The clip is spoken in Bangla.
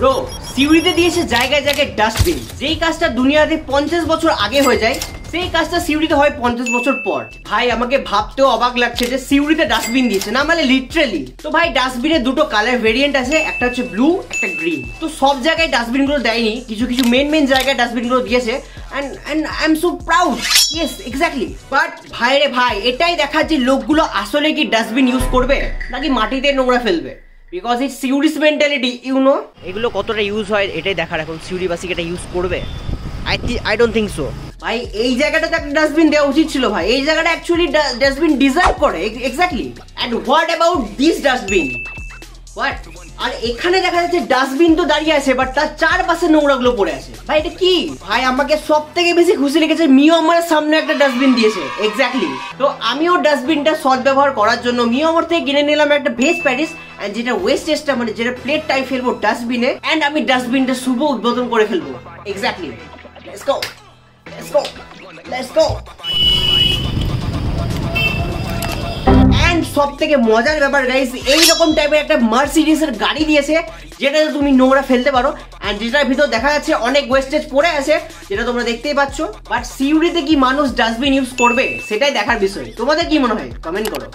ব্রো, সিউড়িতে দিয়েছে জায়গায় জায়গায় ডাস্টবিন। যেই কাজটা দুনিয়াতে 50 বছর আগে হয়ে যায়, সেই কাজটা সিউড়িতে হয় 50 বছর পর। ভাই আমাকে ভাবতেও অবাক লাগছে যে সিউড়িতে ডাস্টবিন দিয়েছে, না মানে লিটারালি। তো ভাই ডাস্টবিনের দুটো কালার ভেরিয়েন্ট আছে, একটা হচ্ছে ব্লু, একটা গ্রিন। তো সব জায়গায় ডাস্টবিন গুলো দেয়নি, কিছু কিছু মেন জায়গায় ডাস্টবিন গুলো দিয়েছে। and I am so proud. Yes, exactly. But ভাই রে ভাই, এটাই দেখাচ্ছে লোকগুলো আসলে কি ডাস্টবিন ইউজ করবে নাকি মাটিতে নোংরা ফেলবে। বিকজ ইটস সিউরিস মেন্টালিটি, ইউ নো। এগুলো কতটা ইউজ হয় এটাই দেখার এখন, সিউড়িবাসী এটা ইউজ করবে। I don't think so. ভাই এই জায়গাটাতে একটা ডাস্টবিন দেওয়া উচিত ছিল ভাই, এই জায়গাটা অ্যাকচুয়ালি ডাস্টবিন ডিজার্ভ করে। Exactly. And what about this dustbin? What? আর এখানে দেখা যাচ্ছে ডাস্টবিন তো দাঁড়িয়ে আছে, বাট তার চারপাশে নোংরাগুলো পড়ে আছে। ভাই এটা কি? ভাই আমাকে সব থেকে বেশি খুশি লেগেছে মিয়ানমার সামনে একটা ডাস্টবিন দিয়েছে। এক্স্যাক্টলি। তো আমিও ডাস্টবিনটা সদ্ব্যবহার করার জন্য মিয়ানমার থেকে কিনে নিলাম একটা ভেজ প্যাটিস, এন্ড যেটা ওয়েস্টেজটা মানে যেটা প্লেটটাই ফেলবো ডাস্টবিনে, এন্ড আমি ডাস্টবিনটা শুভ উদ্বোধন করে ফেলবো। Exactly. Let's go, let's go, let's go. সব থেকে মজার ব্যাপার গাইস, এইরকম টাইপের একটা মার্সিডিজের গাড়ি দিয়েছে যেটাতে তুমি নোংরা ফেলতে পারো, এন্ড যেটার ভিতর দেখা যাচ্ছে অনেক ওয়েস্টেজ পড়ে আছে, যেটা তোমরা দেখতেই পাচ্ছ। বাট সিউড়িতে কি মানুষ ডাস্টবিন ইউজ করবে সেটাই দেখার বিষয়। তোমাদের কি মনে হয় কমেন্ট করো।